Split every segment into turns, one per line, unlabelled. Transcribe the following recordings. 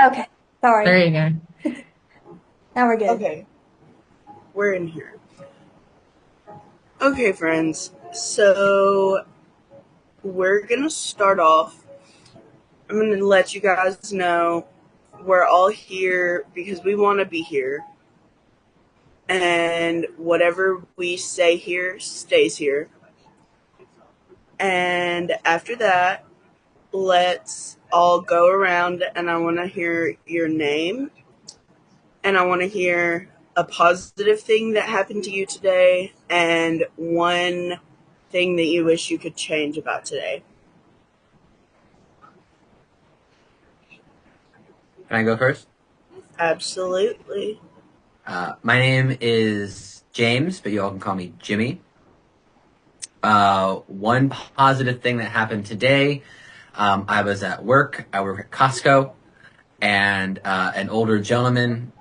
Okay,
There
sorry.
you go.
Now we're good.
Okay, we're in here. Okay, friends. So we're gonna start off. I'm gonna let you guys know we're all here because we want to be here, and whatever we say here stays here. And after that, let's all go around, and I want to hear your name, and I want to hear a positive thing that happened to you today, and one thing that you wish you could change about today.
Can I go first?
Absolutely.
My name is James, but you all can call me Jimmy. One positive thing that happened today, I was at work. I work at Costco, and an older gentleman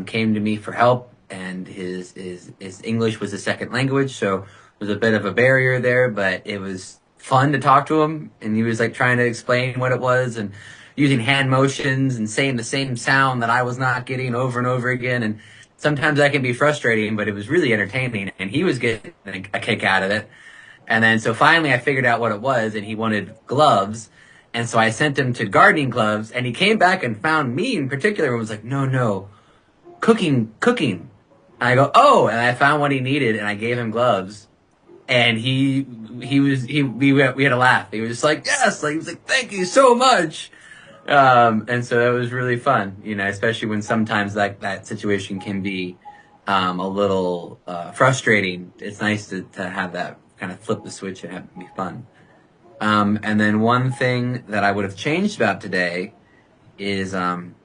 came to me for help, and his English was a second language, so there was a bit of a barrier there, but it was fun to talk to him, and he was like trying to explain what it was and using hand motions and saying the same sound that I was not getting over and over again, and sometimes that can be frustrating, but it was really entertaining, and he was getting a kick out of it. And then so finally I figured out what it was, and he wanted gloves. And so I sent him to gardening gloves, and he came back and found me in particular and was like, no, no, cooking. And I go, oh, and I found what he needed, and I gave him gloves. And we had a laugh. He was just like, yes, like, he was like, thank you so much. And so that was really fun, especially when sometimes that situation can be, a little, frustrating. It's nice to have that kind of flip the switch and have it be fun. And then one thing that I would have changed about today is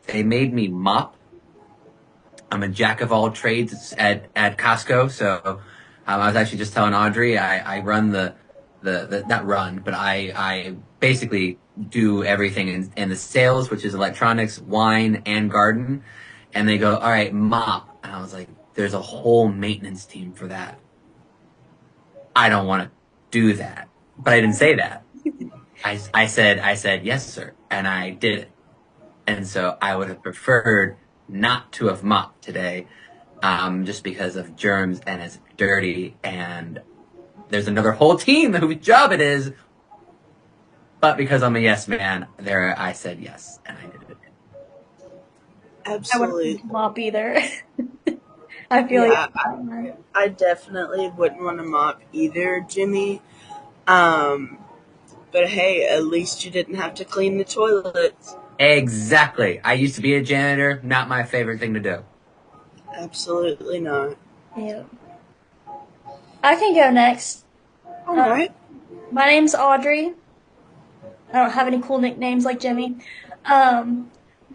they made me mop. I'm a jack of all trades at Costco, so I was actually just telling Audrey I run the not run, but I basically do everything in the sales, which is electronics, wine, and garden. And they go, all right, mop, and I was like, there's a whole maintenance team for that. I don't want to do that, but I didn't say that. I said, yes, sir. And I did it. And so I would have preferred not to have mopped today, just because of germs and it's dirty. And there's another whole team whose job it is. But because I'm a yes man, I said yes and I did it.
I wouldn't want
Absolutely.
to mop either. I feel
Yeah,
like
I definitely wouldn't want to mop either, Jimmy. Um, but hey, at least you didn't have to clean the toilets.
Exactly. I used to be a janitor. Not my favorite thing to do.
Absolutely not.
yeah. I can go next.
All
Uh,
right.
my name's Audrey. I don't have any cool nicknames like Jimmy. Um,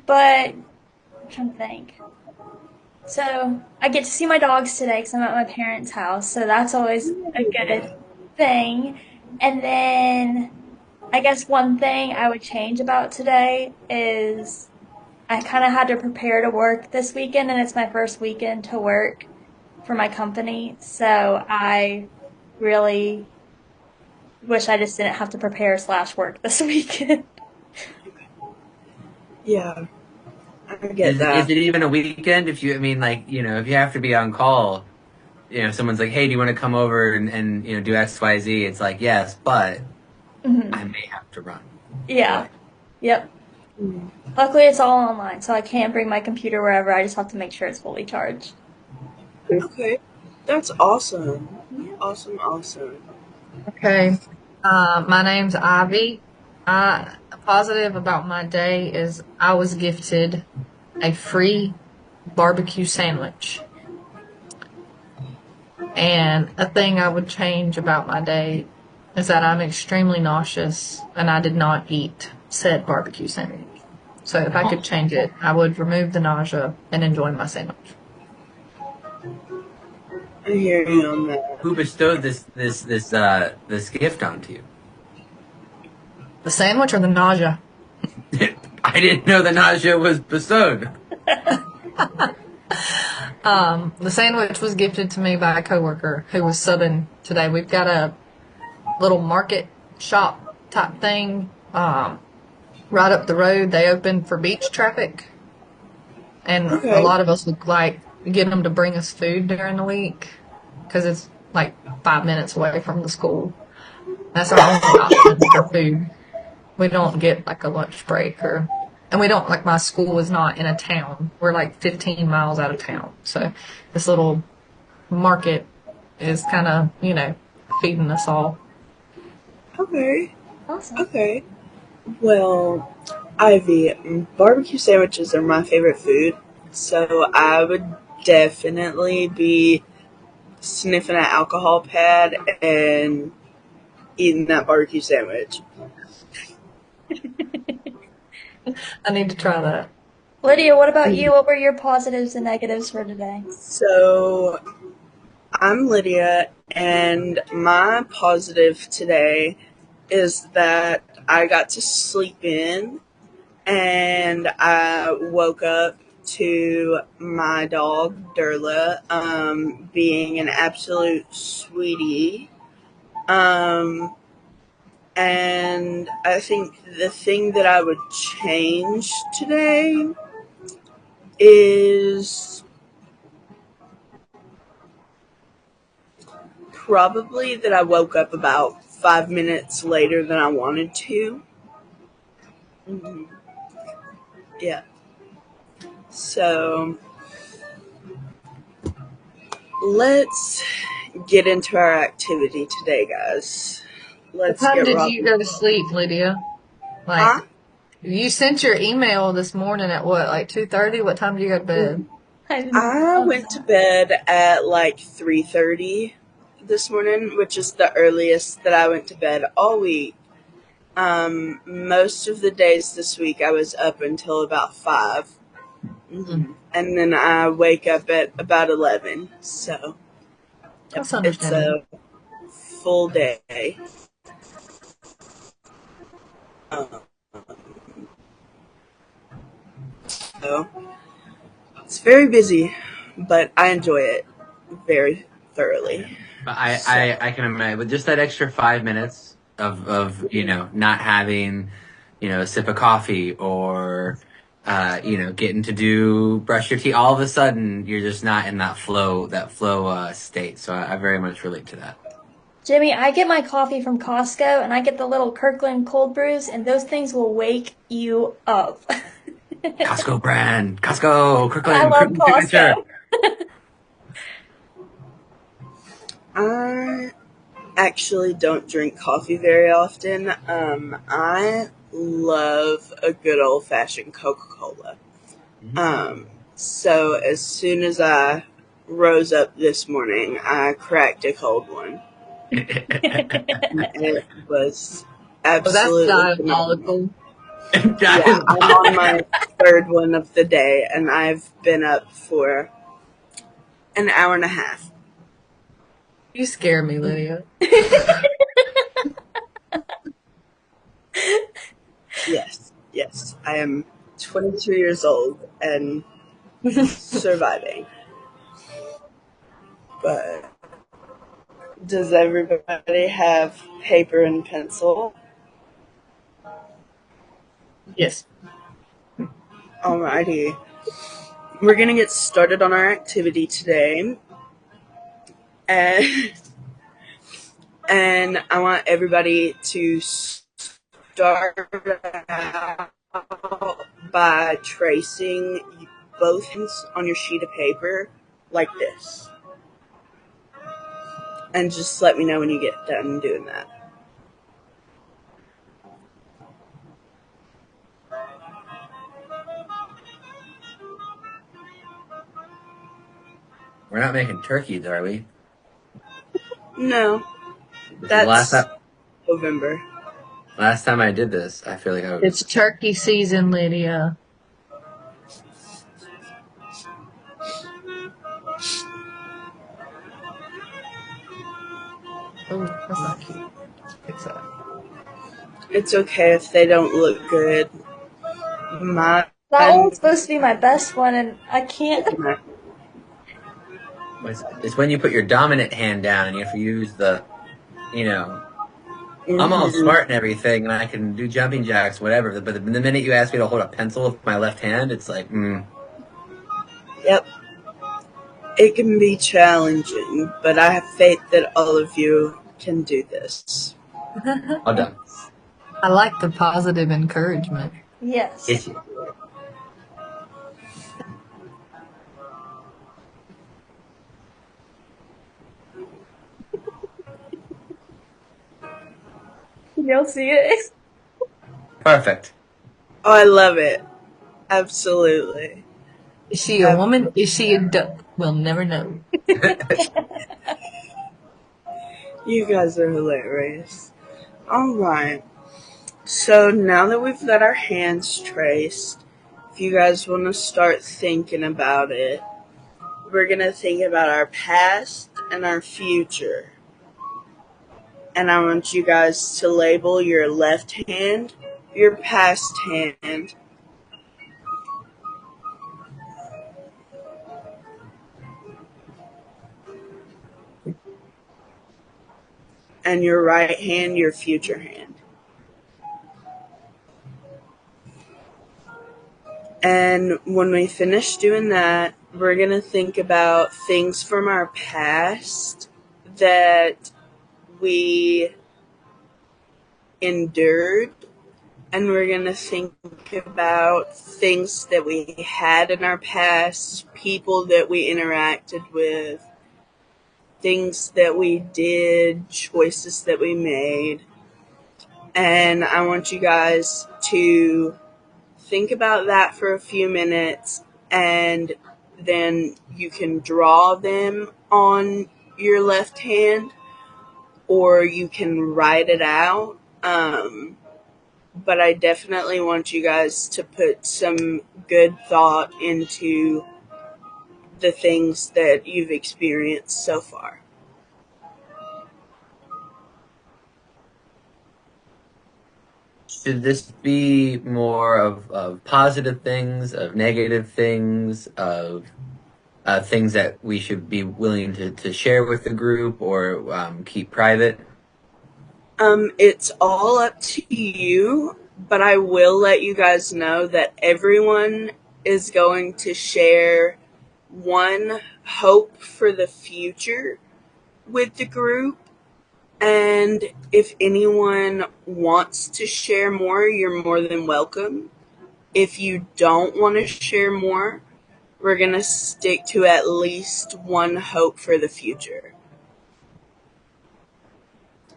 but I'm trying to think. So I get to see my dogs today because I'm at my parents' house, so that's always a good thing. And then I guess one thing I would change about today is I kind of had to prepare to work this weekend, and it's my first weekend to work for my company. So I really wish I just didn't have to prepare slash work this weekend.
Yeah, I get
Is
that.
it even a weekend? If you have to be on call, someone's like, hey, do you want to come over and do X, Y, Z? It's like, yes, but
hmm
I may have to run
Yeah.
away.
Yep.
Mm.
Luckily, it's all online, so I can bring my computer wherever. I just have to make sure it's fully charged.
Okay, that's awesome.
Yeah.
Awesome, awesome.
Okay. My name's Ivy. A positive about my day is I was gifted a free barbecue sandwich. And a thing I would change about my day is that I'm extremely nauseous and I did not eat said barbecue sandwich. So if I could change it, I would remove the nausea and enjoy my sandwich.
I hear you
Who
on that.
who bestowed this gift onto you?
The sandwich or the nausea?
I didn't know the nausea was bestowed.
The sandwich was gifted to me by a coworker who was subbing today. We've got a little market shop type thing right up the road, they open for beach traffic. And a
Okay.
lot of us would like get them to bring us food during the week because it's like 5 minutes away from the school. That's our only option for food. We don't get like a lunch break and we don't, like, my school is not in a town. We're like 15 miles out of town. So this little market is kind of, feeding us all.
Okay.
Awesome.
Okay. Well, Ivy, barbecue sandwiches are my favorite food, so I would definitely be sniffing an alcohol pad and eating that barbecue sandwich.
I need to try that.
Lydia, what about you? What were your positives and negatives for today?
So, I'm Lydia, and my positive today is that I got to sleep in and I woke up to my dog Durla being an absolute sweetie. Um, and I think the thing that I would change today is probably that I woke up about 5 minutes later than I wanted to. Mhm. Yeah. So let's get into our activity today, guys.
What
Let's
time
get
did you
rocking.
go to sleep, Lydia?
Huh?
Like, you sent your email this morning at what, like 2:30? What time did you go to bed?
I didn't
I
love
went to
that.
bed at like 3:30 this morning, which is the earliest that I went to bed all week. Most of the days this week I was up until about 5.
Mm,
And then I wake up at about 11. So, yep,
that's
it's
understandable.
a full day. Um, so, it's very busy, but I enjoy it very thoroughly.
But
So,
I can imagine with just that extra 5 minutes of not having a sip of coffee or getting to do brush your teeth. All of a sudden, you're just not in that flow state. So I very much relate to that.
Jimmy, I get my coffee from Costco and I get the little Kirkland cold brews, and those things will wake you up.
Costco brand, Costco,
I
Kirkland,
love
Kirkland signature.
Costco.
I actually don't drink coffee very often. I love a good old fashioned Coca Cola. So as soon as I rose up this morning, I cracked a cold one. It was
Oh, that's
absolutely phenomenal.
diabolical.
Yeah, I'm on my third one of the day, and I've been up for an hour and a half.
You scare me, Lydia.
Yes, yes, I am 22 years old and surviving. But does everybody have paper and pencil?
Yes.
Alrighty. We're gonna get started on our activity today. And and I want everybody to start out by tracing both ends on your sheet of paper like this. And just let me know when you get done doing that.
We're not making turkeys, are we?
No,
This is the
that's November.
last time I did this. I feel like I
It's
was.
turkey season, Lydia. Oh, that's not cute. Fix that.
It's okay if they don't look good. Mine.
That one's supposed to be my best one, and I can't.
It's when you put your dominant hand down and you have to use the, you know, I'm all
Hmm.
smart and everything, and I can do jumping jacks, whatever. But the minute you ask me to hold a pencil with my left hand, it's like,
Yep. It can be challenging, but I have faith that all of you can do this.
all done.
I like the positive encouragement.
Yes.
Yes, you.
You'll see it.
Perfect.
Oh, I love it. Absolutely.
Is she a
Ab-
woman? Is she a duck? We'll never know.
You guys are hilarious. All right. So now that we've got our hands traced, if you guys want to start thinking about it, we're going to think about our past and our future. And I want you guys to label your left hand, your past hand, and your right hand, your future hand. And when we finish doing that, we're going to think about things from our past that we endured. And we're going to think about things that we had in our past, people that we interacted with, things that we did, choices that we made. And I want you guys to think about that for a few minutes, and then you can draw them on your left hand or you can write it out. But I definitely want you guys to put some good thought into the things that you've experienced so far.
Should this be more of positive things, of negative things, of things that we should be willing to share with the group or keep private?
It's all up to you, but I will let you guys know that everyone is going to share one hope for the future with the group. And if anyone wants to share more, you're more than welcome. If you don't want to share more, we're going to stick to at least one hope for the future.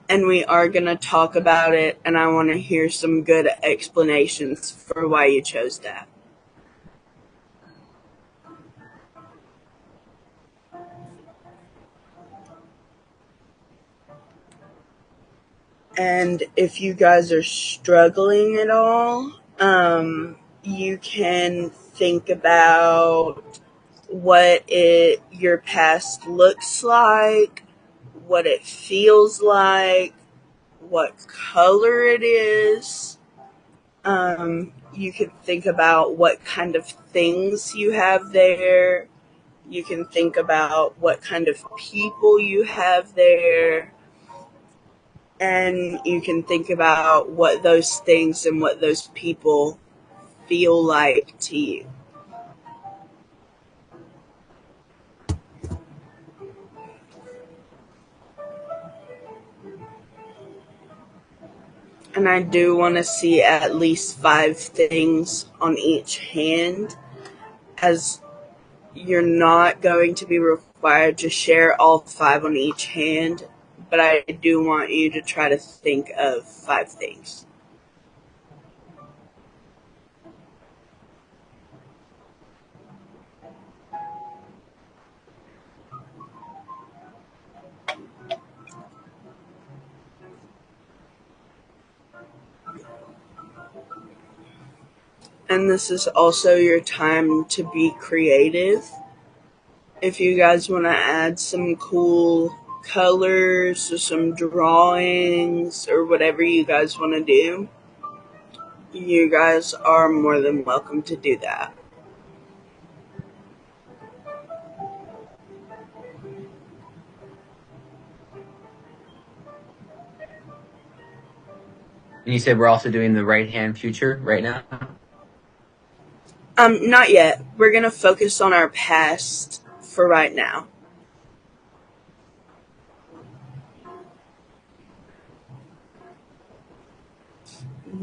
And we are going to talk about it, and I want to hear some good explanations for why you chose that. And if you guys are struggling at all, you can think about your past looks like, what it feels like, what color it is. You can think about what kind of things you have there. You can think about what kind of people you have there. And you can think about what those things and what those people feel like to you. And I do want to see at least 5 things on each hand, as you're not going to be required to share all 5 on each hand, but I do want you to try to think of 5 things. And this is also your time to be creative. If you guys want to add some cool colors or some drawings or whatever you guys want to do, you guys are more than welcome to do that.
And you said we're also doing the right hand future right now?
Not yet. We're gonna focus on our past for right now.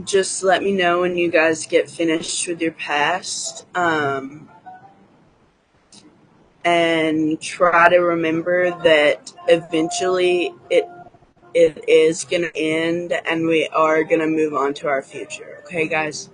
Just let me know when you guys get finished with your past. And try to remember that eventually it is gonna end and we are gonna move on to our future. Okay, guys?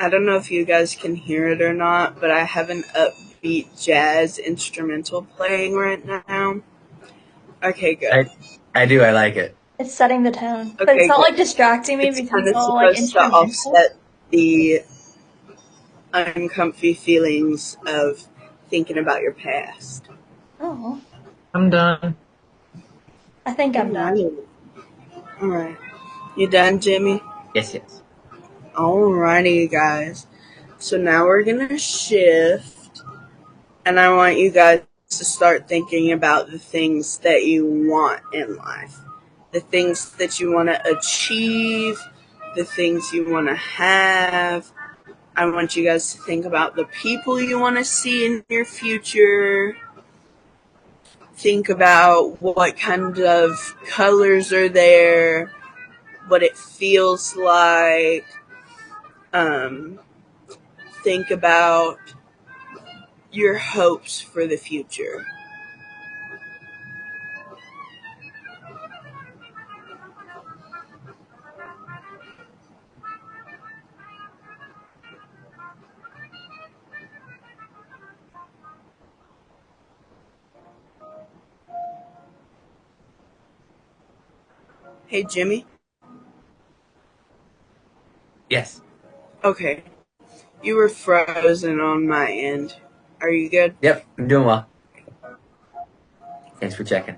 I don't know if you guys can hear it or not, but I have an upbeat jazz instrumental playing right now. Okay, good.
I do. I like it.
It's setting the tone. But it's
Okay,
not
good.
like distracting me
It's
because
kind
it's
of
all like
supposed to
instrumental.
offset the uncomfy feelings of thinking about your past.
Oh,
I'm done.
I think I'm done.
Alright. You done, Jimmy?
Yes, yes.
Alrighty, guys. So now we're gonna shift, and I want you guys to start thinking about the things that you want in life, the things that you want to achieve, the things you want to have. I want you guys to think about the people you want to see in your future. Think about what kind of colors are there, what it feels like. Um, think about your hopes for the future. Hey, Jimmy?
Yes.
Okay. You were frozen on my end. Are you good?
Yep. I'm doing well. Thanks for checking.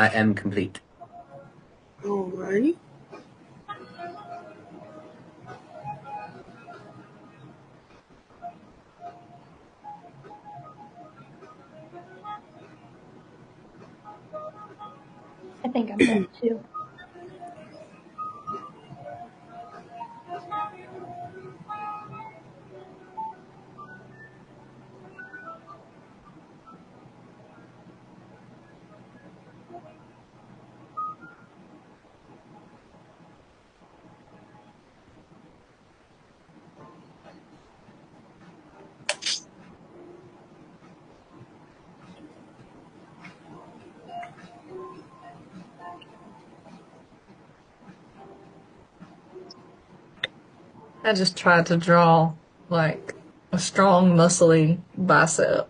I am complete.
Alrighty.
I think I'm done too.
I just tried to draw like a strong, muscly bicep,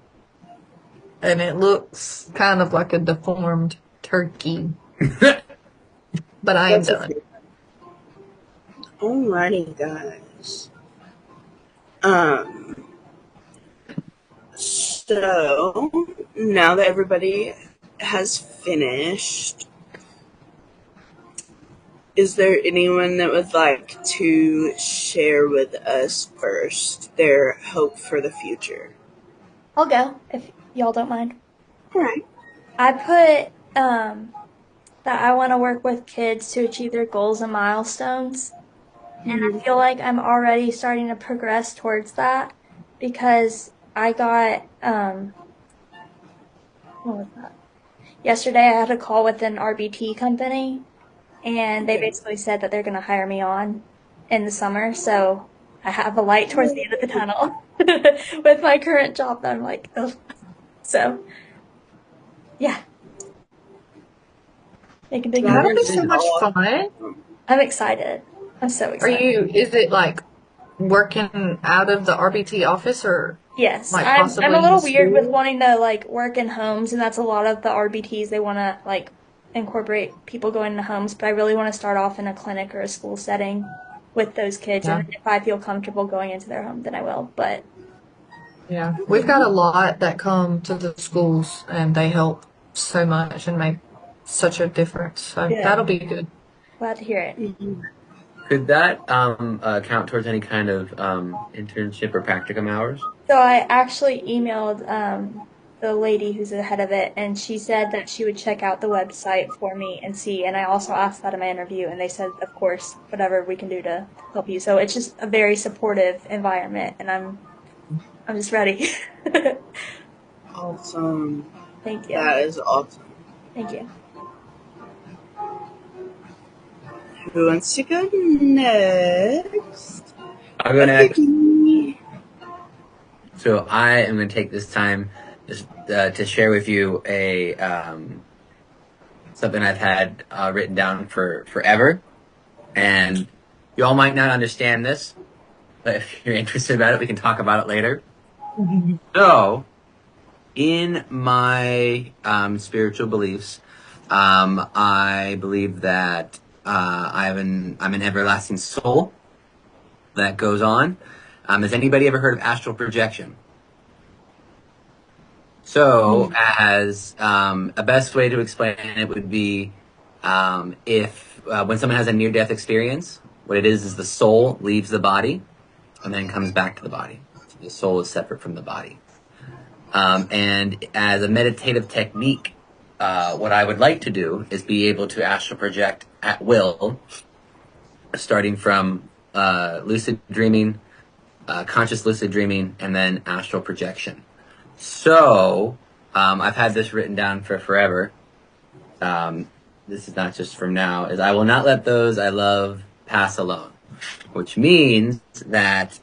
and it looks kind of like a deformed turkey. But I am
That's
done.
okay. Alrighty, guys. Um, so now that everybody has finished, is there anyone that would like to share with us first their hope for the future?
I'll go if y'all don't mind.
Alright.
I put that I want to work with kids to achieve their goals and milestones. And I feel like I'm already starting to progress towards that because I got what was that? Yesterday I had a call with an RBT company and they
Okay.
basically said that they're going to hire me on in the summer. So I have a light towards the end of the tunnel with my current job that I'm like, ugh. So, yeah, making big
That
That'll be
moves.
is
so much fun.
awesome.
I'm excited. I'm so excited.
Is it like working out of the RBT office or
Yes,
like
I'm a
possibly in
little weird with
school?
wanting to like work in homes, and that's a lot of the RBTs. They want to like incorporate people going into homes, but I really want to start off in a clinic or a school setting with those kids,
Yeah.
and if I feel comfortable going into their home, then I will. But
Yeah. We've got a lot that come to the schools and they help so much and make such a difference. So
yeah,
that'll be good.
glad to hear it.
Could that count towards any kind of internship or practicum hours?
So I actually emailed the lady who's the head of it, and she said that she would check out the website for me and see. And I also asked that in my interview, and they said, of course, whatever we can do to help you. So it's just a very supportive environment, and I'm just ready.
Awesome.
Thank you.
That is awesome.
Thank you.
Who wants to go next?
I'll go next.
Okay.
So I am going to take this time just to share with you a something I've had written down for forever, and you all might not understand this, but if you're interested about it, we can talk about it later. So, in my spiritual beliefs, I believe that I'm an everlasting soul that goes on. Has anybody ever heard of astral projection? So, as a best way to explain it would be if when someone has a near-death experience, what it is the soul leaves the body and then comes back to the body. So the soul is separate from the body. And as a meditative technique, what I would like to do is be able to astral project at will, starting from lucid dreaming, conscious lucid dreaming, and then astral projection. So, I've had this written down for forever. This is not just from now, is I will not let those I love pass alone. Which means that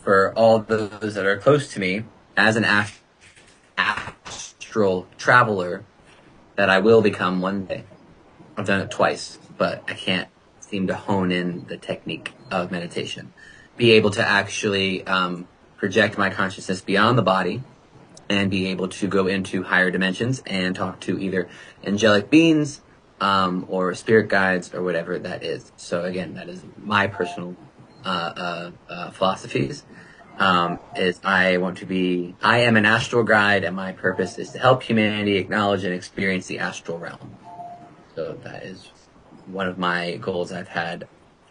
for all those that are close to me, as an astral traveler, that I will become one day. I've done it twice, but I can't seem to hone in the technique of meditation. Be able to actually project my consciousness beyond the body and be able to go into higher dimensions and talk to either angelic beings or spirit guides or whatever that is. So again, that is my personal philosophies. Is I am an astral guide, and my purpose is to help humanity acknowledge and experience the astral realm. So that is one of my goals I've had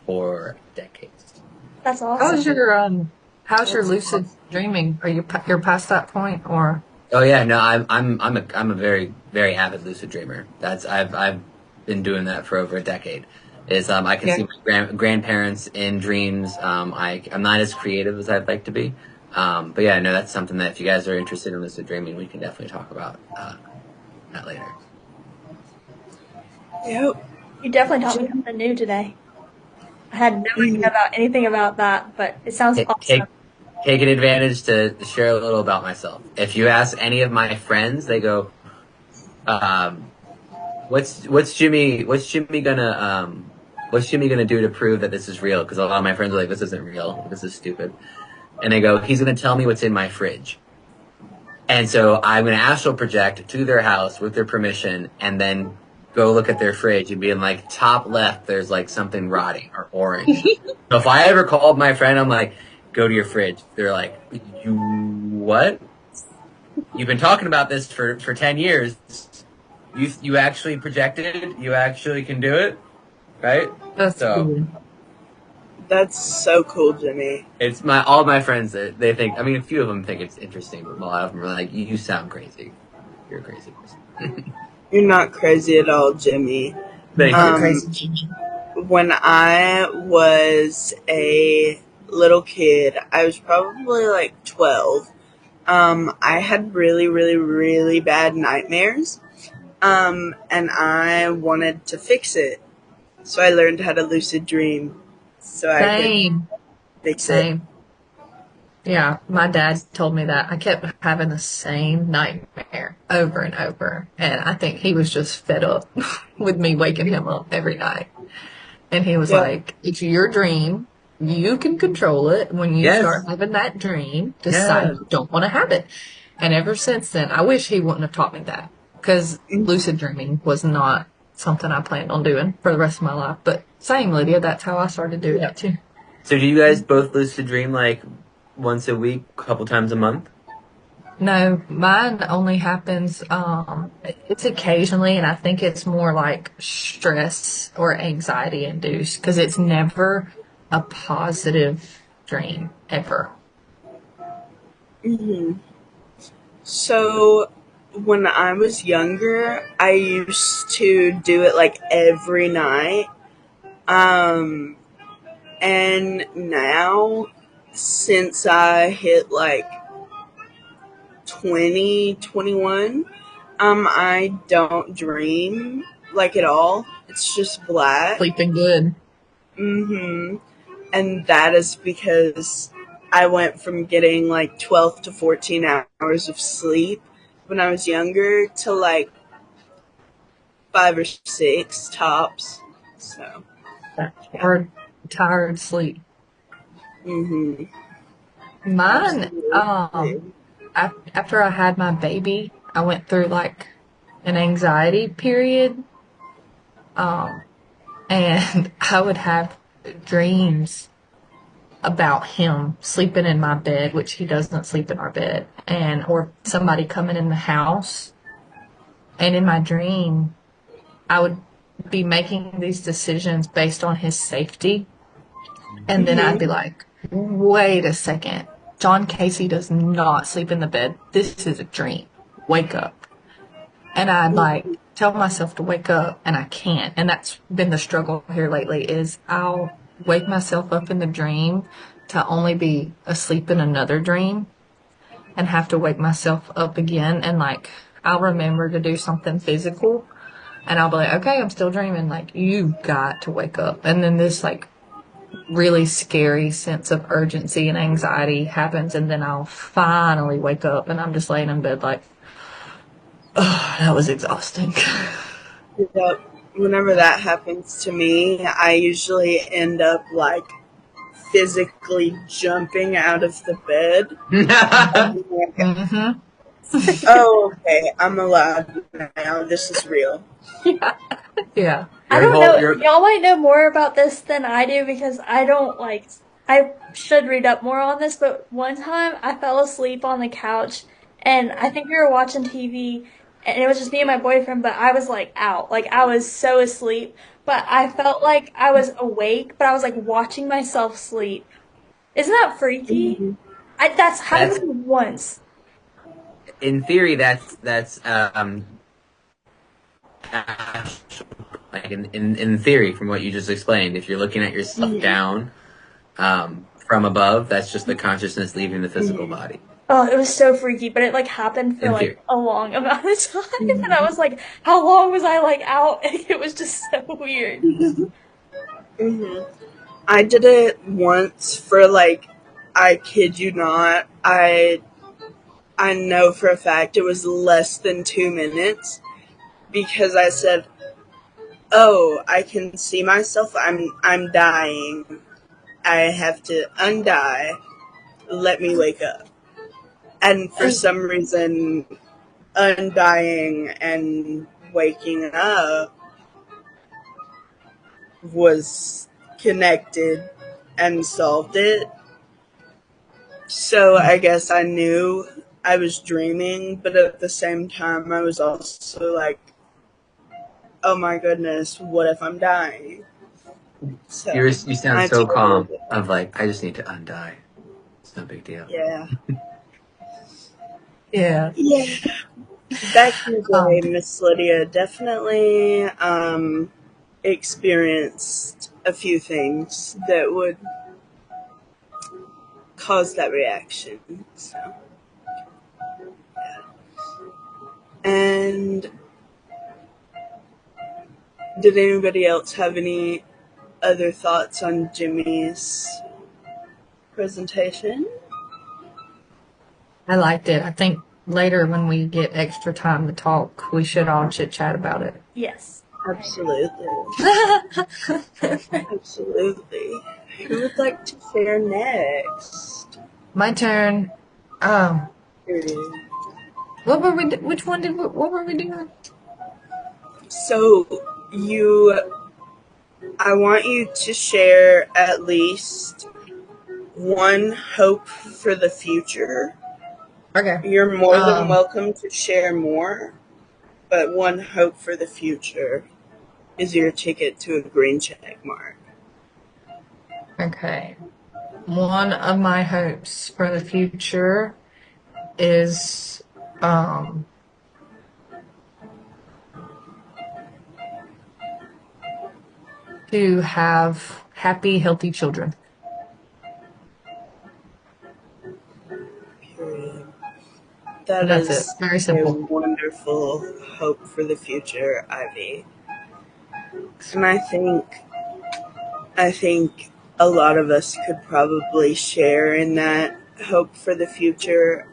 for decades.
That's awesome.
How's your lucid dreaming? You're past that point or?
Oh yeah, no, I'm a very, very avid lucid dreamer. I've been doing that for over a decade. I can see my grandparents in dreams. I'm not as creative as I'd like to be. But yeah, no, that's something that if you guys are interested in lucid dreaming, we can definitely talk about that later.
Yep.
You definitely taught me something new today. I had no idea about anything about that, but it sounds awesome.
Taking advantage to share a little about myself. If you ask any of my friends, they go, "What's Jimmy gonna do to prove that this is real?" Because a lot of my friends are like, "This isn't real. This is stupid." And they go, "He's gonna tell me what's in my fridge." And so I'm gonna astral project to their house with their permission, and then go look at their fridge and be in like top left, there's like something rotting or orange. So if I ever called my friend, I'm like, "Go to your fridge." They're like, "You what? You've been talking about this for 10 years. You actually projected it? You actually can do it?" Right?
That's cool.
That's so cool, Jimmy.
It's all my friends that they think, I mean, a few of them think it's interesting, but a lot of them are like, "You sound crazy. You're a crazy person."
You're not crazy at all, Jimmy.
Thank you.
When I was a little kid, I was probably like 12. I had really, really, really bad nightmares. And I wanted to fix it. So I learned how to lucid dream. So I
Same.
fix it.
Same. Yeah, my dad told me that. I kept having the same nightmare over and over. And I think he was just fed up with me waking him up every night. And he was
Yep.
like, it's your dream. You can control it. When you
Yes.
start having that dream, decide
Yes.
you don't want to have it. And ever since then, I wish he wouldn't have taught me that. Because lucid dreaming was not something I planned on doing for the rest of my life. But same, Lydia, that's how I started doing it too.
So do you guys both lucid dream like once a week, a couple times a month?
No, mine only happens, it's occasionally, and I think it's more like stress or anxiety induced because it's never a positive dream ever.
So when I was younger, I used to do it like every night. Um, and now, since I hit like 20, 21, I don't dream like at all. It's just black.
Sleeping good.
hmm And that is because I went from getting like 12 to 14 hours of sleep when I was younger to like 5 or 6 tops. So, yeah.
Or tired sleep.
hmm
Mine,
Absolutely.
after I had my baby, I went through like an anxiety period, and I would have dreams about him sleeping in my bed, which he doesn't sleep in our bed, and or somebody coming in the house. And in my dream, I would be making these decisions based on his safety. And then I'd be like, wait a second. John Casey does not sleep in the bed. This is a dream. Wake up. And I'd like tell myself to wake up, and I can't. And that's been the struggle here lately is I'll wake myself up in the dream to only be asleep in another dream and have to wake myself up again. And like, I'll remember to do something physical, and I'll be like, okay, I'm still dreaming. Like, you've got to wake up. And then this like really scary sense of urgency and anxiety happens, and then I'll finally wake up, and I'm just laying in bed like, oh, that was exhausting.
Yep. Whenever that happens to me, I usually end up like physically jumping out of the bed. I'm like,
Mm-hmm.
oh, okay, I'm alive now. This is real.
Yeah.
I
Your
don't
whole-
know.
your-
Y'all might know more about this than I do because I don't like. I should read up more on this, but one time I fell asleep on the couch and I think we were watching TV and it was just me and my boyfriend, but I was like out. Like I was so asleep, but I felt like I was awake, but I was like watching myself sleep. Isn't that freaky? That's happened
That's
to me once.
in theory. That's like in theory from what you just explained. If you're looking at yourself down from above, that's just the consciousness leaving the physical body.
Oh, it was so freaky, but it like happened for
In
like
theory.
a long amount of time, and I was like, how long was I like out? It was just so weird.
I did it once for like, I kid you not, I know for a fact it was less than 2 minutes because I said, "Oh, I can see myself. I'm dying. I have to undie. Let me wake up." And for some reason, undying and waking up was connected and solved it. So I guess I knew I was dreaming, but at the same time, I was also like, oh my goodness, what if I'm dying? So
You sound
I
so
totally
calm.
get
Of like, I just need to undie. It's no big deal.
Yeah.
Yeah.
Yeah. Back in the
Um,
day, Miss Lydia definitely experienced a few things that would cause that reaction. So, and did anybody else have any other thoughts on Jimmy's presentation.
I liked it. I think later when we get extra time to talk, we should all chit chat about it.
Yes.
Absolutely. Absolutely. Who would like to share next?
My turn. Um, what were we? Which one did? What were we doing?
So, I want you to share at least one hope for the future.
Okay.
You're more than welcome to share more, but one hope for the future is your ticket to a green check mark.
Okay. One of my hopes for the future is to have happy, healthy children.
Period.
That's it. Very
a
simple.
wonderful hope for the future, Ivy. And I think a lot of us could probably share in that hope for the future.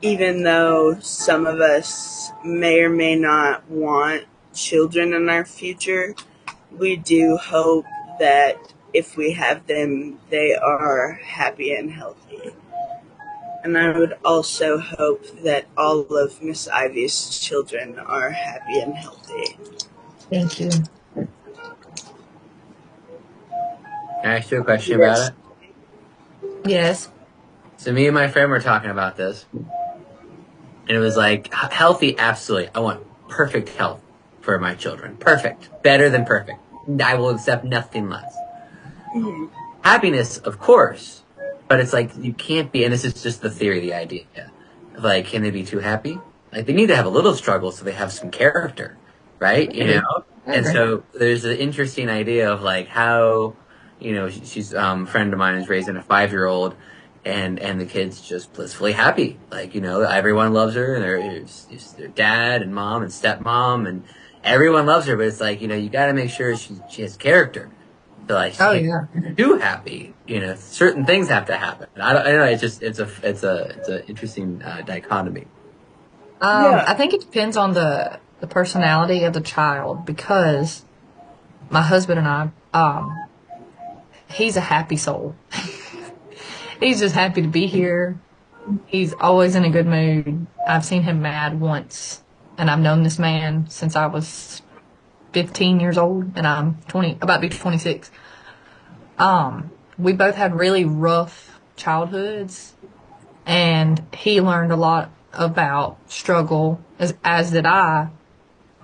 Even though some of us may or may not want children in our future, we do hope that if we have them, they are happy and healthy. And I would also hope that all of Miss Ivy's children are happy and healthy.
Thank you.
Can I ask you a question about it?
Yes.
So me and my friend were talking about this, and it was like, healthy, absolutely. I want perfect health for my children. Perfect. Better than perfect. I will accept nothing less.
Mm-hmm.
Happiness, of course, but it's like, you can't be, and this is just the theory, the idea. Like, can they be too happy? Like, they need to have a little struggle so they have some character, right? You know? And so there's an interesting idea of like how, you know, she's a friend of mine is raising a 5-year-old, and the kid's just blissfully happy. Like, you know, everyone loves her, and their dad and mom and stepmom, and everyone loves her, but it's like, you know, you gotta make sure she has character. So like, she's too happy. You know, certain things have to happen. I don't know. It's a interesting dichotomy.
I think it depends on the personality of the child, because my husband and I, he's a happy soul. He's just happy to be here. He's always in a good mood. I've seen him mad once, and I've known this man since I was 15 years old, and I'm about to be 26. We both had really rough childhoods, and he learned a lot about struggle, as did I.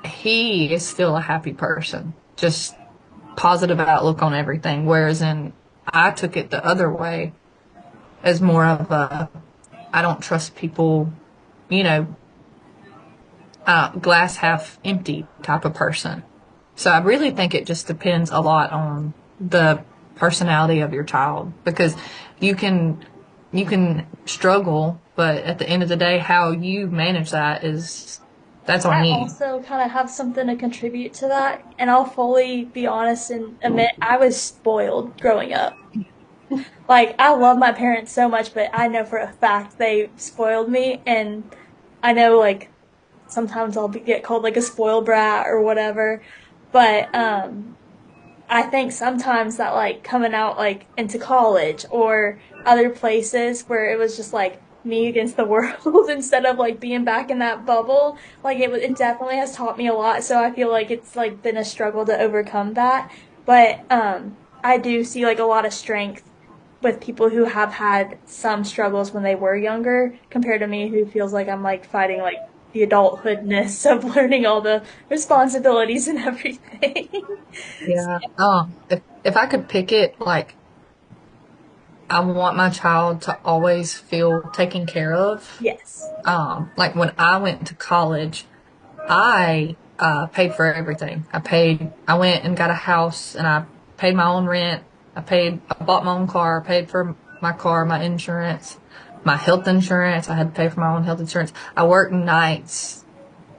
He is still a happy person, just positive outlook on everything, whereas I took it the other way, as more of a, I don't trust people, you know, glass half empty type of person. So I really think it just depends a lot on the personality of your child, because you can struggle, but at the end of the day, how you manage that's on you.
I also kind of have something to contribute to that, and I'll fully be honest and admit I was spoiled growing up. Like, I love my parents so much, but I know for a fact they spoiled me, and I know, like, sometimes get called, like, a spoiled brat or whatever, but, I think sometimes that, like, coming out, like, into college or other places where it was just, like, me against the world instead of, like, being back in that bubble, like, it definitely has taught me a lot, so I feel like it's, like, been a struggle to overcome that, but, I do see, like, a lot of strength with people who have had some struggles when they were younger compared to me, who feels like I'm, like, fighting, like, the adulthoodness of learning all the responsibilities and everything.
Yeah. If I could pick it, like, I want my child to always feel taken care of.
Yes.
Like when I went to college, I paid for everything. I went and got a house, and I paid my own rent. I bought my own car, paid for my car, my insurance, my health insurance. I had to pay for my own health insurance. I worked nights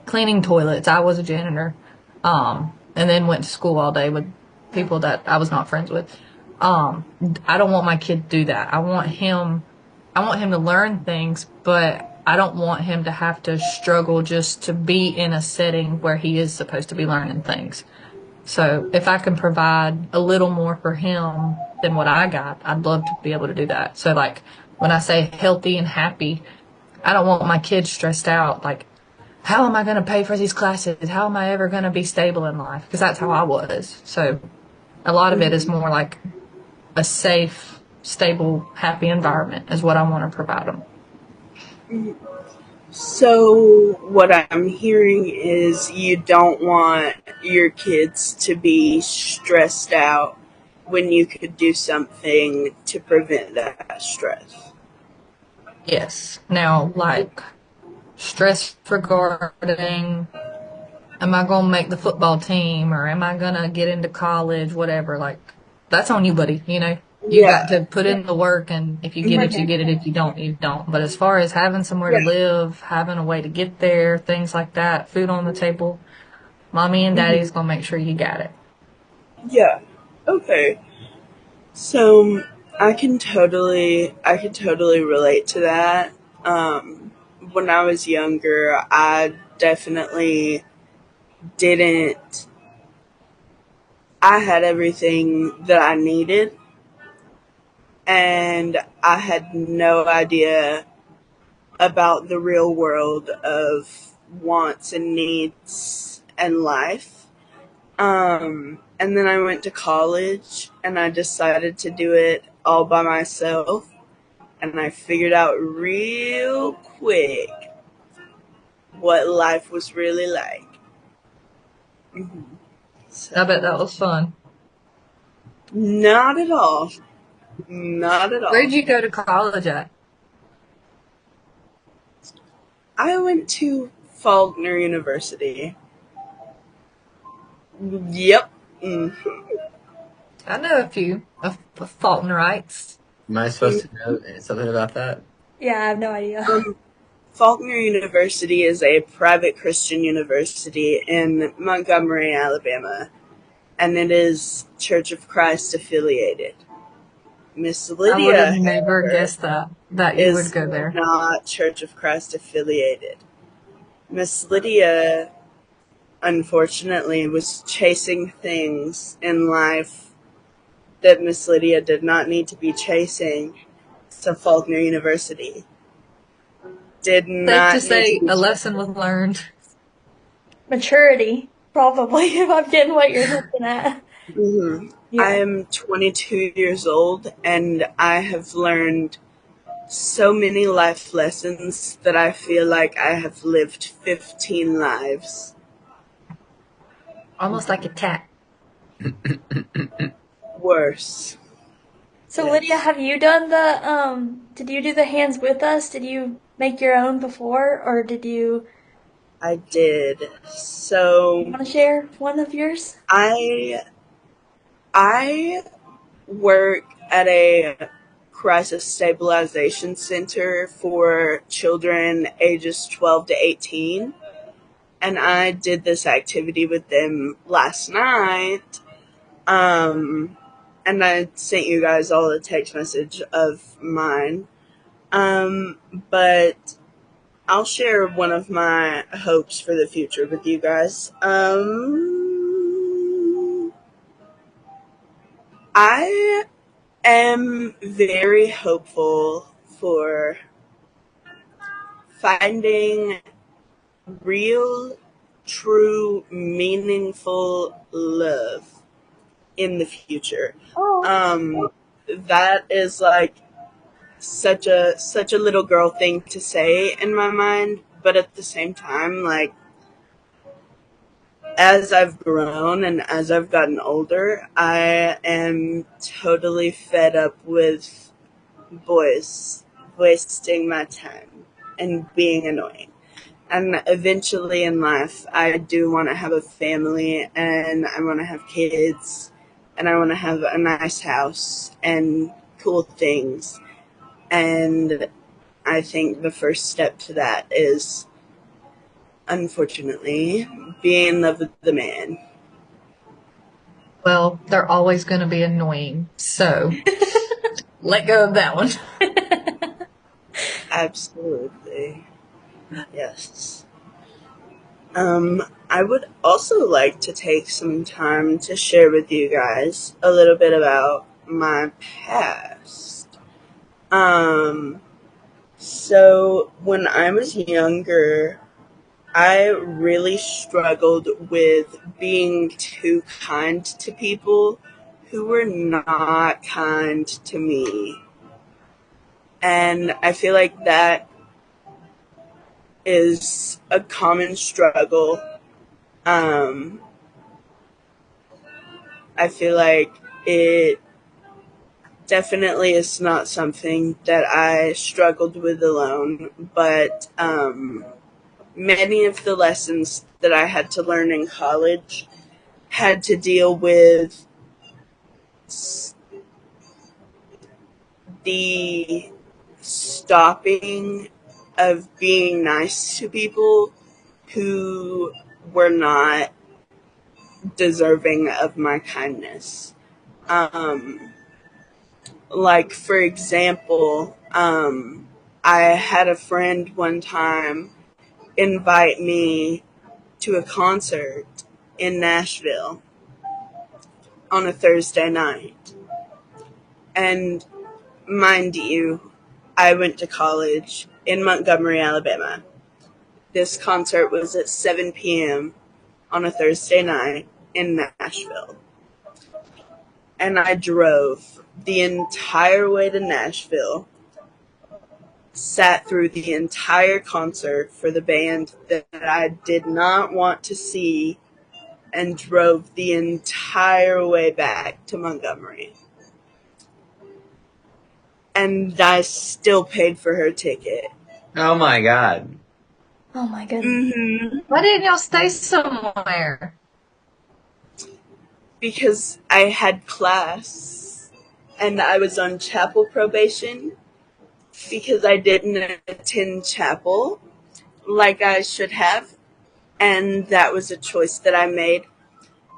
cleaning toilets. I was a janitor. And then went to school all day with people that I was not friends with. I don't want my kid to do that. I want him to learn things, but I don't want him to have to struggle just to be in a setting where he is supposed to be learning things. So if I can provide a little more for him than what I got, I'd love to be able to do that. So like when I say healthy and happy, I don't want my kids stressed out. Like, how am I going to pay for these classes? How am I ever going to be stable in life? Because that's how I was. So a lot of it is more like a safe, stable, happy environment is what I want to provide them.
So, what I'm hearing is you don't want your kids to be stressed out when you could do something to prevent that stress.
Yes. Now, like stress regarding, am I going to make the football team or am I going to get into college, whatever, like that's on you, buddy. You know, you got
Yeah.
to put in the work, and if you get it, you
Mhm.
get it. If you don't, you don't. But as far as having somewhere to
Yeah.
live, having a way to get there, things like that, food on the table, mommy and
Mhm.
daddy's going to make sure you got it.
Yeah. Okay. So I can totally relate to that. Um, when I was younger, I definitely didn't. I had everything that I needed, and I had no idea about the real world of wants and needs and life. And then I went to college and I decided to do it all by myself. And I figured out real quick what life was really like. Mhm.
I bet
So,
that was fun.
not at all. Not at
Where'd
all.
you go to college at?
I went to Faulkner University. Yep. Mhm.
I know a few of Faulknerites.
Am I supposed to know something about that?
Yeah, I have no idea.
Um, Faulkner University is a private Christian university in Montgomery, Alabama, and it is Church of Christ affiliated. Miss
I would have
Lydia,
never
however,
guessed that you would
is
go there.
not Church of Christ affiliated. Miss Lydia, unfortunately, was chasing things in life that Miss Lydia did not need to be chasing. So Faulkner University did
Safe to
not need to
say,
be
a
chasing.
lesson was learned.
Maturity, probably, if I'm getting what you're looking at.
Hmm. I
Yeah.
am 22 years old and I have learned so many life lessons that I feel like I have lived 15 lives.
Almost like a cat.
Worse.
So Lydia,
Yes.
have you done did you do the hands with us? Did you make your own before, or did
I did.
you
So
want to share one of yours?
I I work at a crisis stabilization center for children ages 12 to 18, and I did this activity with them last night. Um, and I sent you guys all a text message of mine. Um, but I'll share one of my hopes for the future with you guys. I am very hopeful for finding real, true, meaningful love in the future.
Oh,
Um, that is like such a little girl thing to say in my mind, but at the same time, like as I've grown and as I've gotten older, I am totally fed up with boys wasting my time and being annoying. And eventually in life, I do want to have a family and I want to have kids and I want to have a nice house and cool things. And I think the first step to that is, unfortunately, being in love with the man.
Well, they're always going to be annoying. So let go of that one.
Absolutely. Yes. I would also like to take some time to share with you guys a little bit about my past. Um, so when I was younger, I really struggled with being too kind to people who were not kind to me. And I feel like that is a common struggle. Um, I feel like it definitely is not something that I struggled with alone, but many of the lessons that I had to learn in college had to deal with the stopping of being nice to people who were not deserving of my kindness. Um, like, for example, I had a friend one time invite me to a concert in Nashville on a Thursday night. And mind you, I went to college in Montgomery, Alabama. This concert was at 7 p.m. on a Thursday night in Nashville. And I drove the entire way to Nashville, sat through the entire concert for the band that I did not want to see, and drove the entire way back to Montgomery. And I still paid for her ticket.
Oh my God.
Oh my goodness.
Mm-hmm.
Why didn't y'all stay somewhere?
Because I had class and I was on chapel probation because I didn't attend chapel like I should have. And that was a choice that I made.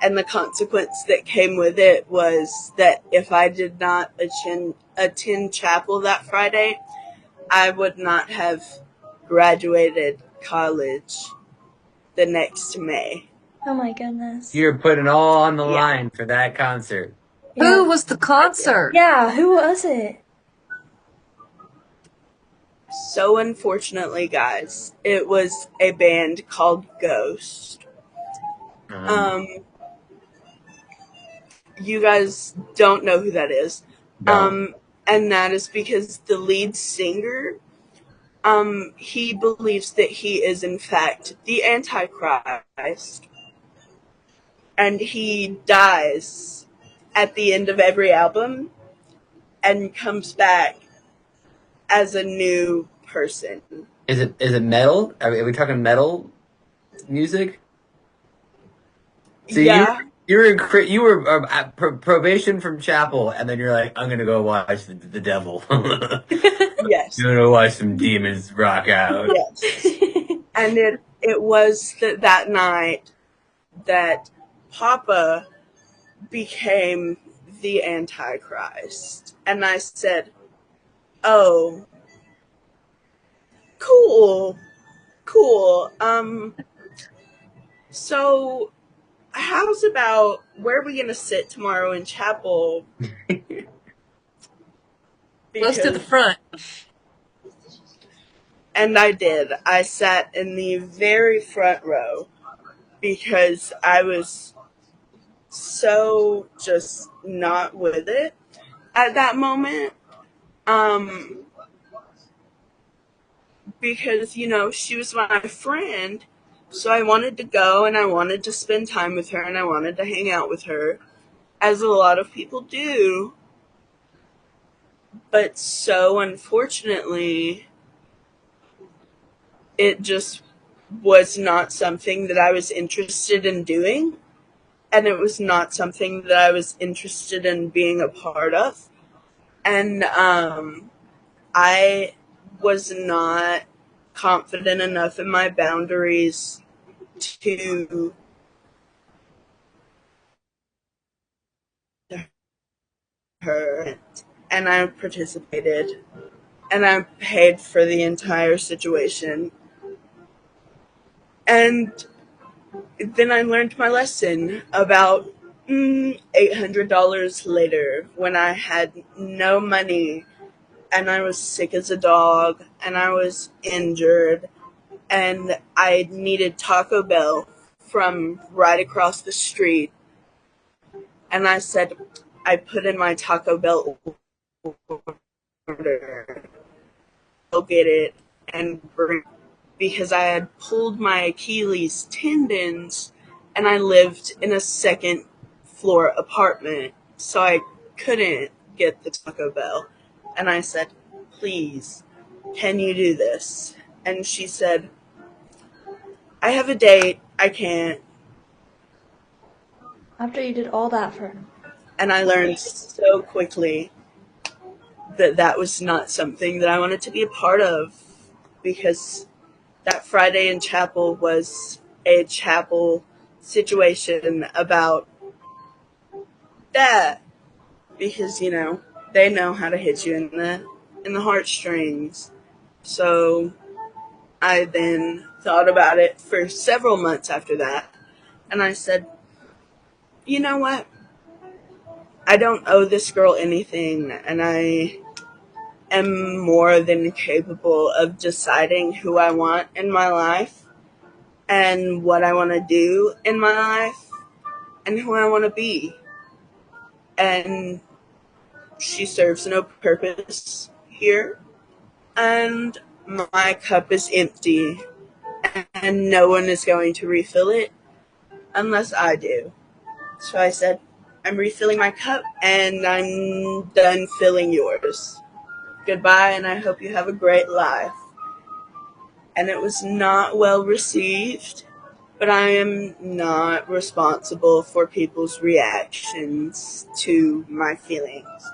And the consequence that came with it was that if I did not attend chapel that Friday, I would not have graduated college the next May.
Oh my goodness.
You're putting all on the
Yeah.
line for that concert.
Yeah.
Who was the concert?
Yeah, who was it?
So unfortunately, guys, it was a band called Ghost.
Um,
Um, you guys don't know who that is.
no.
And that is because the lead singer, he believes that he is in fact the Antichrist, and he dies at the end of every album and comes back as a new person.
Is it metal? Are we talking metal music? So
Yeah,
you were at probation from chapel, and then you're like, I'm gonna go watch the devil. I'm
yes,
gonna watch some demons rock out.
yes. And it was that night that Papa became the Antichrist. And I said, oh, cool, cool. So how's about where are we gonna sit tomorrow in chapel?
Close to the
Because
front.
and I did. I sat in the very front row because I was so just not with it at that moment. Um, because, she was my friend. So I wanted to go and I wanted to spend time with her and I wanted to hang out with her, as a lot of people do. But so unfortunately, it just was not something that I was interested in doing. And it was not something that I was interested in being a part of. And I was not confident enough in my boundaries to her, and I participated, and I paid for the entire situation. And then I learned my lesson about $800 later when I had no money and I was sick as a dog and I was injured and I needed Taco Bell from right across the street. And I said, I put in my Taco Bell order, go get it and bring, because I had pulled my Achilles tendons and I lived in a second floor apartment, so I couldn't get the Taco Bell. And I said, please, can you do this? And she said, I have a date, I can't.
After you did all that for her.
And I learned so quickly that that was not something that I wanted to be a part of, because that Friday in chapel was a chapel situation about that, because they know how to hit you in the heartstrings. So I then thought about it for several months after that, and I said, you know what? I don't owe this girl anything, and I am more than capable of deciding who I want in my life and what I want to do in my life and who I want to be. And she serves no purpose here, and my cup is empty, and no one is going to refill it unless I do. So I said, I'm refilling my cup, and I'm done filling yours. Goodbye, and I hope you have a great life. And it was not well received, but I am not responsible for people's reactions to my feelings.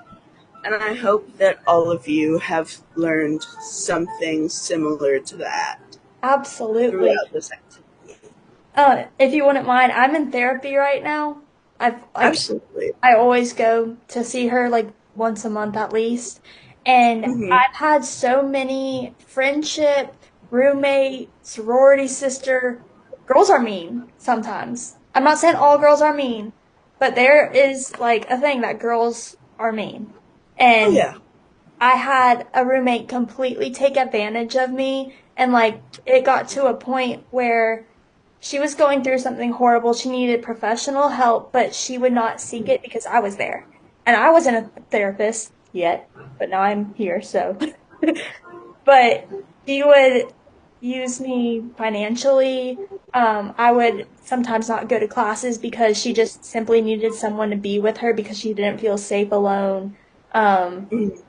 And I hope that all of you have learned something similar to that
Absolutely.
throughout this activity.
If you wouldn't mind, I'm in therapy right now.
Absolutely.
I always go to see her like once a month at least. And
Mm-hmm.
I've had so many friendship, roommate, sorority sister. Girls are mean sometimes. I'm not saying all girls are mean, but there is like a thing that girls are mean.
Oh,
And
yeah.
I had a roommate completely take advantage of me, and like it got to a point where she was going through something horrible. She needed professional help, but she would not seek it because I was there. And I wasn't a therapist yet, but now I'm here, so. But she would use me financially. I would sometimes not go to classes because she just simply needed someone to be with her because she didn't feel safe alone. Um,
Mm-hmm.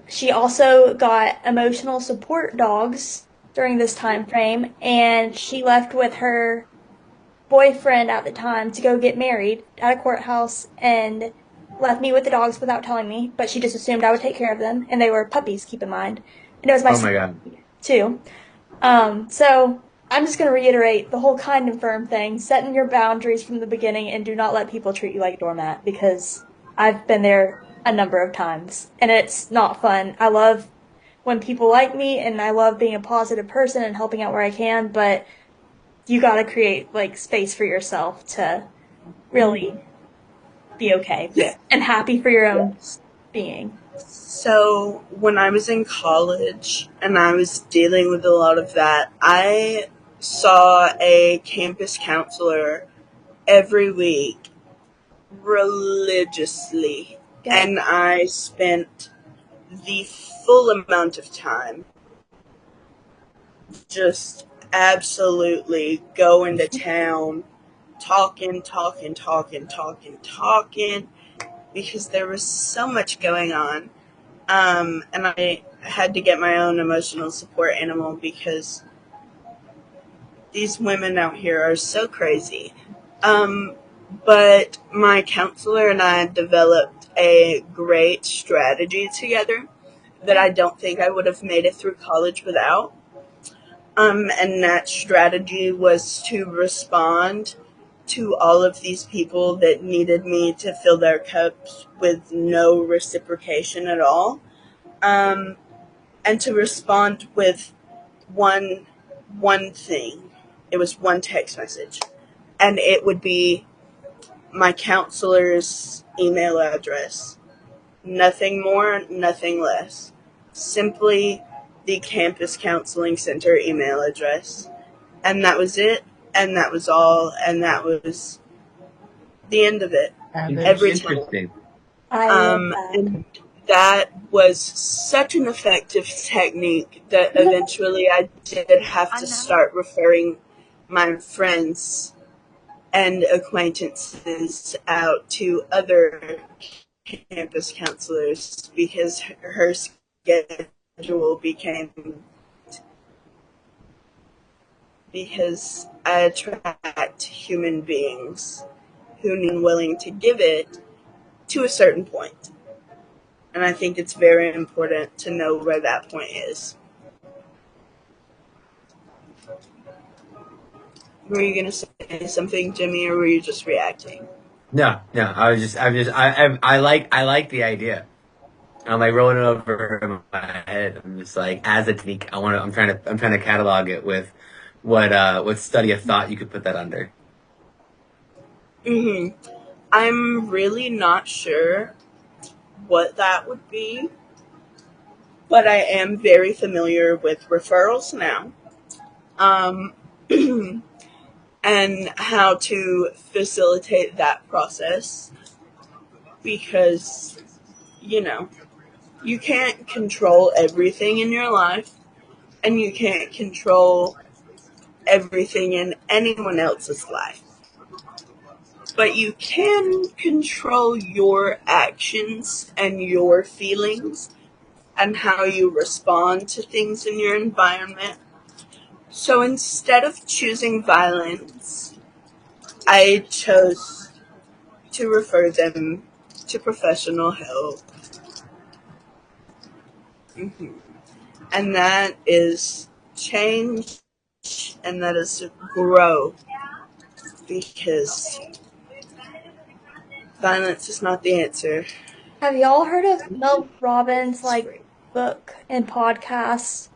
she also got emotional support dogs during this time frame, and she left with her boyfriend at the time to go get married at a courthouse and left me with the dogs without telling me, but she just assumed I would take care of them, and they were puppies, keep in mind. And it was my
Oh my god.
too. So I'm just going to reiterate the whole kind and firm thing, setting your boundaries from the beginning and do not let people treat you like a doormat, because I've been there a number of times and it's not fun. I love when people like me and I love being a positive person and helping out where I can, but you got to create like space for yourself to really be okay
Yeah.
and happy for your own
Yes.
being.
So when I was in college and I was dealing with a lot of that, I saw a campus counselor every week religiously.
Good.
And I spent the full amount of time just absolutely going to town, talking, because there was so much going on. And I had to get my own emotional support animal because these women out here are so crazy. Um, but my counselor and I developed a great strategy together that I don't think I would have made it through college without. And that strategy was to respond to all of these people that needed me to fill their cups with no reciprocation at all, and to respond with one thing. It was one text message, and it would be my counselor's email address. Nothing more, nothing less. Simply the campus counseling center email address. And that was it, and that was all, and that was the end of it. Every time.
Interesting.
I love that.
And that was such an effective technique that eventually I did have to start referring my friends and acquaintances out to other campus counselors because her schedule became, because I attract human beings who are willing to give it to a certain point. And I think it's very important to know where that point is. Were you going to say something, Jimmy, or were you just reacting?
No. I like the idea. I'm like rolling it over in my head. I'm just like, as a technique, I'm trying to catalog it with what study of thought you could put that under.
I'm really not sure what that would be, but I am very familiar with referrals now, and how to facilitate that process, because, you can't control everything in your life, and you can't control everything in anyone else's life. But you can control your actions and your feelings and how you respond to things in your environment. So instead of choosing violence, I chose to refer them to professional help. And that is change, and that is growth, because violence is not the answer.
Have y'all heard of Mel Robbins' book and podcasts?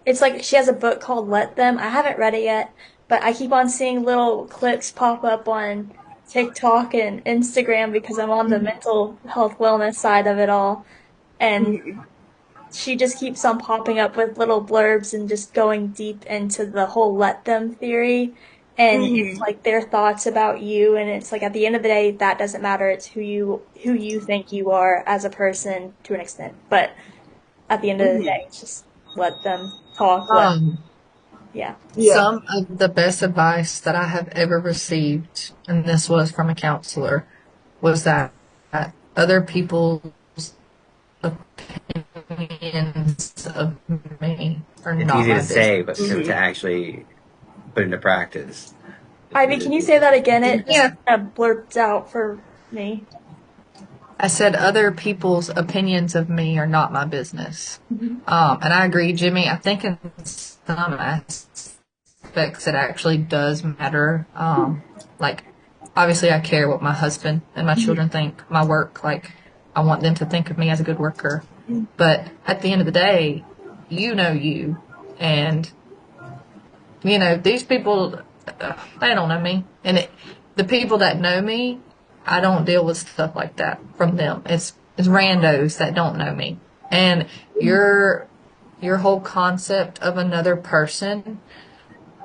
It's like she has a book called Let Them. I haven't read it yet, but I keep on seeing little clips pop up on TikTok and Instagram because I'm on the mental health wellness side of it all. And she just keeps on popping up with little blurbs and just going deep into the whole let them theory. And it's like their thoughts about you, and it's like at the end of the day that doesn't matter. It's who you think you are as a person to an extent. But at the end of the day, just let them talk. Yeah.
Some of the best advice that I have ever received, and this was from a counselor, was that other people's opinions of me are
It's
not
easy
my
to say,
business.
but to actually put into practice.
Ivy, can you say that again? It
Yeah.
just kind of blurts out for me.
I said other people's opinions of me are not my business. And I agree, Jimmy. I think in some aspects it actually does matter. Like, obviously I care what my husband and my children think, my work, like, I want them to think of me as a good worker. But at the end of the day, you know you. And, these people, they don't know me. And the people that know me, I don't deal with stuff like that from them. It's randos that don't know me. And your whole concept of another person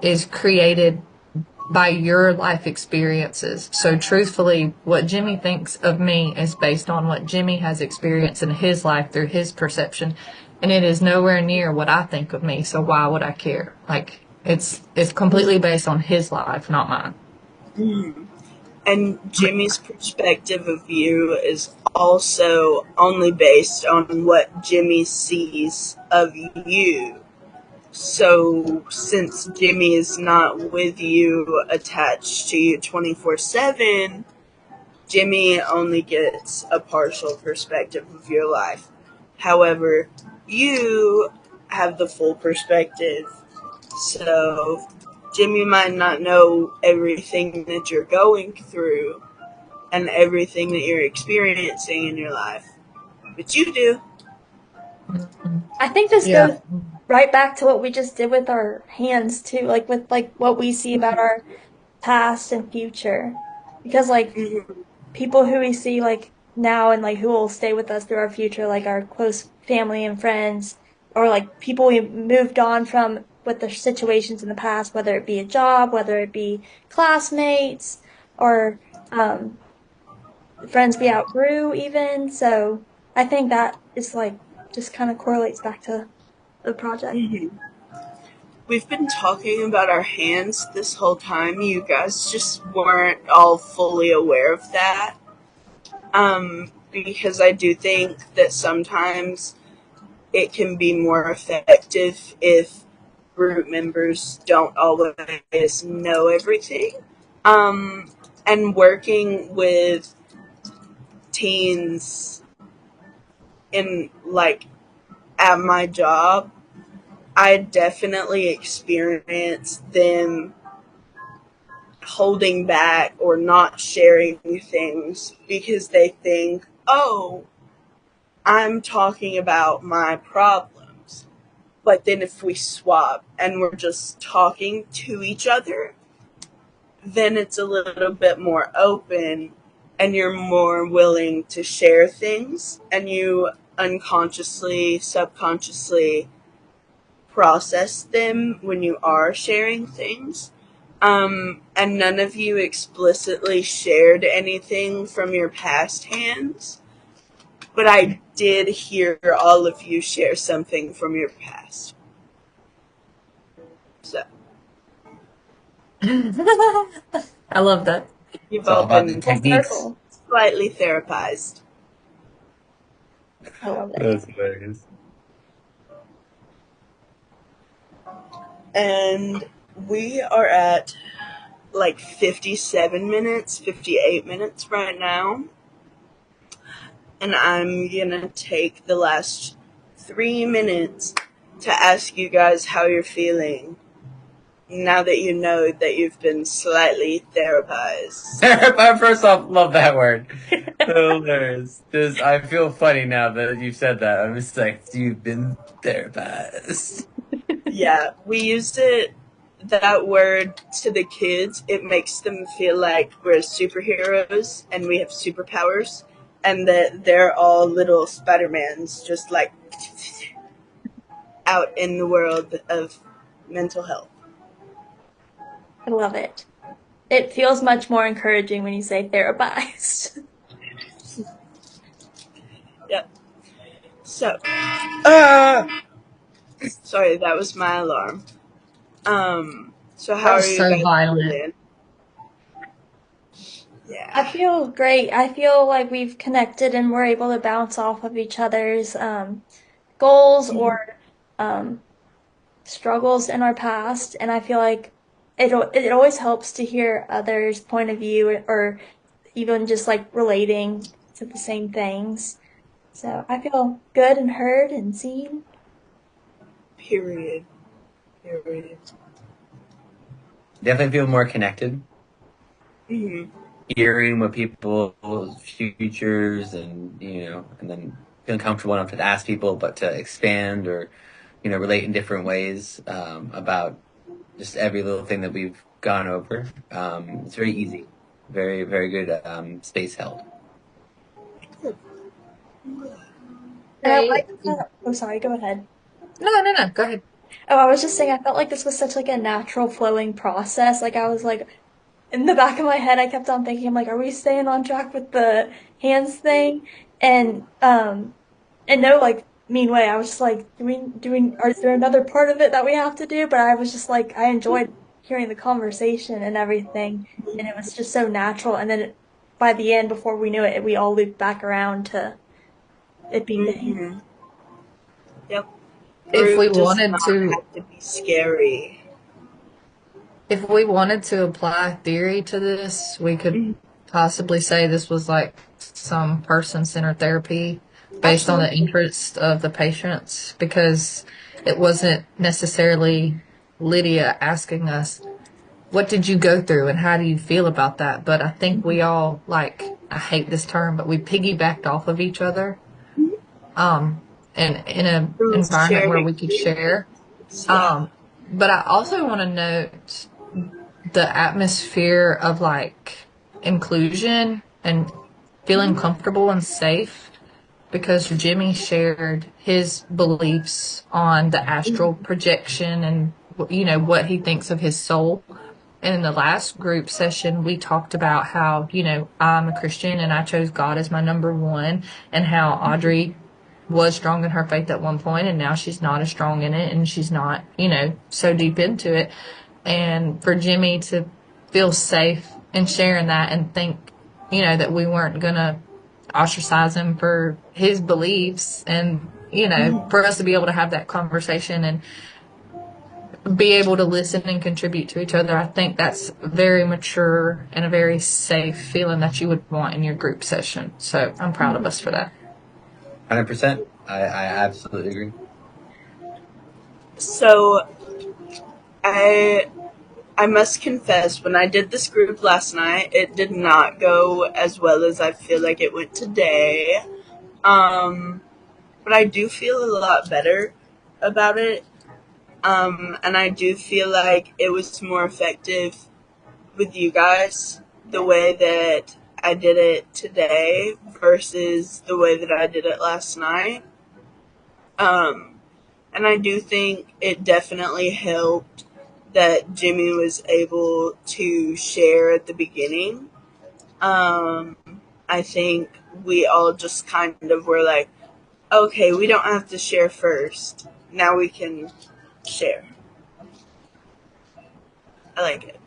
is created by your life experiences. So truthfully, what Jimmy thinks of me is based on what Jimmy has experienced in his life through his perception. And it is nowhere near what I think of me. So why would I care? Like, it's completely based on his life, not mine.
And Jimmy's perspective of you is also only based on what Jimmy sees of you. So since Jimmy is not with you, attached to you 24/7, Jimmy only gets a partial perspective of your life. However, you have the full perspective. So Jimmy might not know everything that you're going through and everything that you're experiencing in your life, but you do.
Mhm.
I think this
Yeah.
goes right back to what we just did with our hands too, like with like what we see about our past and future. Because like
Mhm.
people who we see like now and like who will stay with us through our future, like our close family and friends, or like people we moved on from with the situations in the past, whether it be a job, whether it be classmates, or um, friends we outgrew even. So I think that is like just kind of correlates back to the project.
Mhm. We've been talking about our hands this whole time. You guys just weren't all fully aware of that. Because I do think that sometimes it can be more effective if group members don't always know everything. Um, and working with teens in like at my job, I definitely experienced them holding back or not sharing things because they think, oh, I'm talking about my problems. But then if we swap and we're just talking to each other, then it's a little bit more open and you're more willing to share things and you unconsciously, subconsciously process them when you are sharing things. And none of you explicitly shared anything from your past hands, but I did hear all of you share something from your past. So
I love that.
you've
It's all
all
about the
been
Full
techniques.
circle.
slightly therapized.
I love it.
That's hilarious.
And we are at like 57 minutes, 58 minutes right now. And I'm gonna take the last 3 minutes to ask you guys how you're feeling now that you know that you've been slightly therapized.
First off, love that word. Hilarious. Just, I feel funny now that you said that. I'm just like, you've been therapized.
Yeah, we used that word to the kids. It makes them feel like we're superheroes and we have superpowers and that they're all little Spider-Mans just like out in the world of mental health.
I love it. It feels much more encouraging when you say therapized.
Yep. So, uh, sorry, that was my alarm. So
That
how are
was
you
so
guys
violent.
feeling?
I
Yeah.
feel great. I feel like we've connected and we're able to bounce off of each other's goals or um, struggles in our past. And I feel like it always helps to hear others' point of view or even just like relating to the same things. So I feel good and heard and seen.
Period. Period.
Definitely feel more connected.
Hmm.
Hearing what people's futures and, and then feeling comfortable enough to ask people, but to expand or, relate in different ways about just every little thing that we've gone over. It's very easy. Very, very good space held.
And I
Hey.
like that. Oh, sorry, go ahead.
No. Go ahead.
Oh, I was just saying, I felt like this was such like a natural flowing process. Like I was like, in the back of my head, I kept on thinking, I'm like, are we staying on track with the hands thing? And in no like mean way. I was just like, or is there another part of it that we have to do? But I was just like, I enjoyed hearing the conversation and everything, and it was just so natural. And then by the end, before we knew it, we all looped back around to it being the hand.
Hmm. Yep.
If we
Group does
wanted
not
to,
have to be scary.
if we wanted to apply theory to this, we could
Mhm.
possibly say this was like some person-centered therapy based on the
Absolutely.
interest of the patients because it wasn't necessarily Lydia asking us, what did you go through and how do you feel about that? But I think we all, like, I hate this term, but we piggybacked off of each other. And in an
It was
environment
shared
where we could share.
experience. Yeah.
But I also want to note the atmosphere of like inclusion and feeling comfortable and safe because Jimmy shared his beliefs on the astral projection and what he thinks of his soul. And in the last group session, we talked about how, I'm a Christian and I chose God as my number one, and how Audrey was strong in her faith at one point and now she's not as strong in it and she's not, so deep into it. And for Jimmy to feel safe in sharing that and think, that we weren't going to ostracize him for his beliefs and, for us to be able to have that conversation and be able to listen and contribute to each other. I think that's very mature and a very safe feeling that you would want in your group session. So I'm proud of us for that.
100%. I absolutely agree.
So I must confess, when I did this group last night, it did not go as well as I feel like it went today. But I do feel a lot better about it. And I do feel like it was more effective with you guys the way that I did it today versus the way that I did it last night. And I do think it definitely helped that Jimmy was able to share at the beginning. I think we all just kind of were like, okay, we don't have to share first. Now we can share. I like it.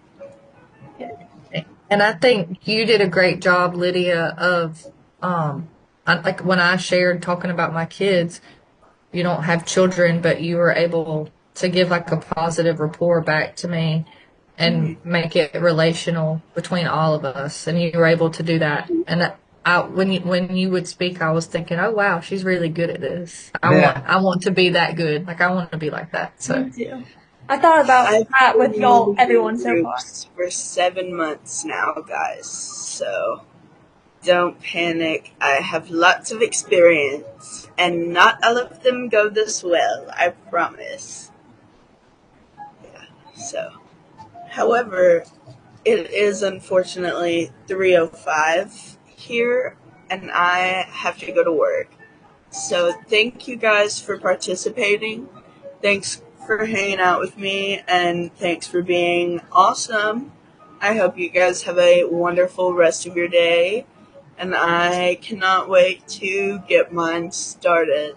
And I think you did a great job, Lydia, of like when I shared talking about my kids, you don't have children, but you were able to give like a positive rapport back to me and make it relational between all of us. And you were able to do that. And when you would speak, I was thinking, oh wow, she's really good at this. I want to be that good. Like I want to be like that. So
Me too. I thought about
I've
that with
been
y'all,
in
everyone so far.
groups for 7 months now, guys. So don't panic. I have lots of experience, and not all of them go this well, I promise. Yeah. So, however, it is unfortunately 3:05 here, and I have to go to work. So thank you guys for participating. Thanks for hanging out with me, and thanks for being awesome. I hope you guys have a wonderful rest of your day, and I cannot wait to get mine started.